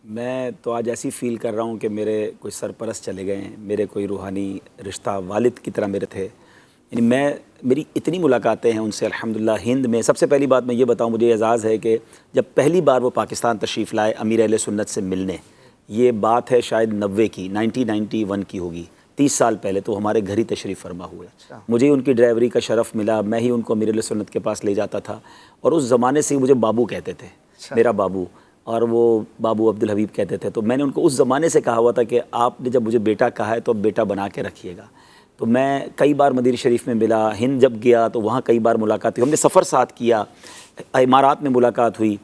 میں تو آج ایسی فیل کر رہا ہوں کہ میرے کوئی سرپرست چلے گئے ہیں، میرے کوئی روحانی رشتہ والد کی طرح میرے تھے. یعنی میری اتنی ملاقاتیں ہیں ان سے الحمدللہ. ہند میں سب سے پہلی بات میں یہ بتاؤں، مجھے اعزاز ہے کہ جب پہلی بار وہ پاکستان تشریف لائے امیر اہل سنت سے ملنے، یہ بات ہے شاید 90 کی 1991 کی ہوگی، 30 سال پہلے، تو ہمارے گھر ہی تشریف فرما ہوئے. مجھے ان کی ڈرائیوری کا شرف ملا، میں ہی ان کو امیر اہل سنت کے پاس لے جاتا تھا، اور اس زمانے سے مجھے بابو کہتے تھے، میرا بابو، اور وہ بابو عبدالحبیب کہتے تھے. تو میں نے ان کو اس زمانے سے کہا ہوا تھا کہ آپ نے جب مجھے بیٹا کہا ہے تو بیٹا بنا کے رکھیے گا. تو میں کئی بار مدینہ شریف میں ملا، ہند جب گیا تو وہاں کئی بار ملاقات ہوئی، ہم نے سفر ساتھ کیا، امارات میں ملاقات ہوئی.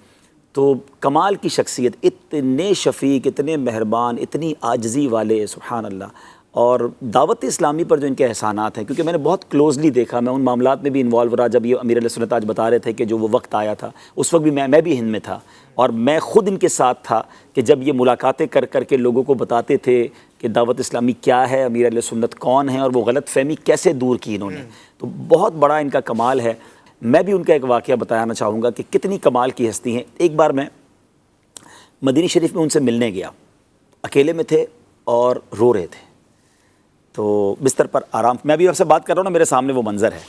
تو کمال کی شخصیت، اتنے شفیق، اتنے مہربان، اتنی عاجزی والے، سبحان اللہ. اور دعوت اسلامی پر جو ان کے احسانات ہیں، کیونکہ میں نے بہت کلوزلی دیکھا، میں ان معاملات میں بھی انوالو رہا. جب یہ امیر علیہ سنت آج بتا رہے تھے کہ جو وہ وقت آیا تھا، اس وقت بھی میں بھی ہند میں تھا، اور میں خود ان کے ساتھ تھا کہ جب یہ ملاقاتیں کر کر کے لوگوں کو بتاتے تھے کہ دعوت اسلامی کیا ہے، امیر علیہ سنت کون ہیں، اور وہ غلط فہمی کیسے دور کی انہوں نے. تو بہت بڑا ان کا کمال ہے. میں بھی ان کا ایک واقعہ بتانا چاہوں گا کہ کتنی کمال کی ہستی ہیں. ایک بار میں مدینہ شریف میں ان سے ملنے گیا، اکیلے میں تھے اور رو رہے تھے، تو بستر پر آرام، میں بھی آپ سے بات کر رہا ہوں نا، میرے سامنے وہ منظر ہے.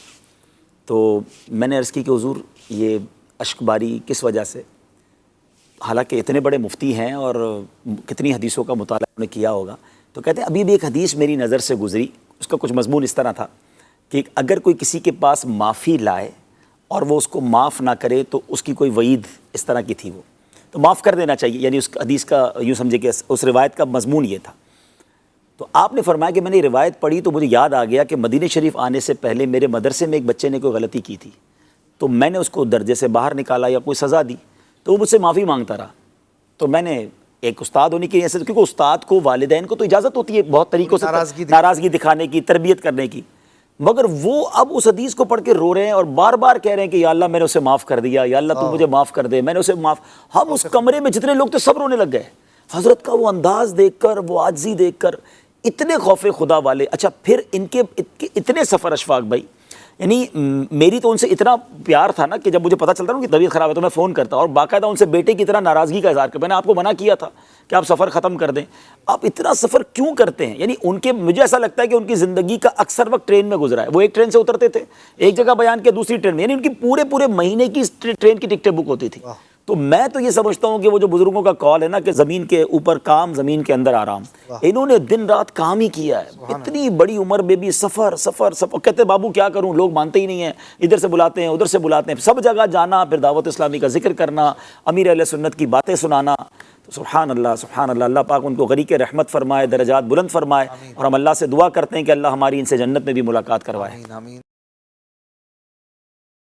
تو میں نے عرض کی کہ حضور یہ اشک باری کس وجہ سے؟ حالانکہ اتنے بڑے مفتی ہیں اور کتنی حدیثوں کا مطالعہ انہوں نے کیا ہوگا. تو کہتے ہیں ابھی بھی ایک حدیث میری نظر سے گزری، اس کا کچھ مضمون اس طرح تھا کہ اگر کوئی کسی کے پاس معافی لائے اور وہ اس کو معاف نہ کرے تو اس کی کوئی وعید اس طرح کی تھی، وہ تو معاف کر دینا چاہیے. یعنی اس حدیث کا یوں سمجھے کہ اس روایت کا مضمون یہ تھا. تو آپ نے فرمایا کہ میں نے روایت پڑھی تو مجھے یاد آ گیا کہ مدینہ شریف آنے سے پہلے میرے مدرسے میں ایک بچے نے کوئی غلطی کی تھی، تو میں نے اس کو درجے سے باہر نکالا یا کوئی سزا دی، تو وہ مجھ سے معافی مانگتا رہا. تو میں نے ایک استاد ہونے کی ایسے، کیونکہ استاد کو، والدین کو تو اجازت ہوتی ہے بہت طریقوں سے ناراضگی دکھانے کی، تربیت کرنے کی، مگر وہ اب اس حدیث کو پڑھ کے رو رہے ہیں اور بار بار کہہ رہے ہیں کہ یا اللہ میں نے اسے معاف کر دیا، یا اللہ تو مجھے معاف کر دے، میں نے اسے معاف. ہم اس کمرے میں جتنے لوگ تھے سب رونے لگ گئے حضرت کا وہ انداز دیکھ کر، وہ عاجزی دیکھ کر، اتنے خوف خدا والے. اچھا پھر ان کے اتنے سفر اشفاق بھائی، یعنی میری تو ان سے اتنا پیار تھا نا کہ جب مجھے پتہ چلتا نا کہ طبیعت خراب ہے تو میں فون کرتا اور باقاعدہ ان سے بیٹے کی طرح ناراضگی کا اظہار کرتا. میں نے آپ کو منع کیا تھا کہ آپ سفر ختم کر دیں، آپ اتنا سفر کیوں کرتے ہیں؟ یعنی ان کے، مجھے ایسا لگتا ہے کہ ان کی زندگی کا اکثر وقت ٹرین میں گزرا ہے. وہ ایک ٹرین سے اترتے تھے، ایک جگہ بیان کے دوسری ٹرین میں، یعنی ان کی پورے مہینے کی ٹرین کی ٹکٹیں بک ہوتی تھی. تو میں تو یہ سمجھتا ہوں کہ وہ جو بزرگوں کا کال ہے نا کہ زمین کے اوپر کام، زمین کے اندر آرام، انہوں نے دن رات کام ہی کیا ہے. اتنی بڑی عمر میں بھی سفر سفر سفر. کہتے بابو کیا کروں، لوگ مانتے ہی نہیں ہیں، ادھر سے بلاتے ہیں ادھر سے بلاتے ہیں، سب جگہ جانا، پھر دعوت اسلامی کا ذکر کرنا، امیر اہل سنت کی باتیں سنانا. تو سبحان اللہ سبحان اللہ. اللہ پاک ان کو غریق رحمت فرمائے، درجات بلند فرمائے، اور ہم اللہ سے دعا کرتے ہیں کہ اللہ ہماری ان سے جنت میں بھی ملاقات کروائے.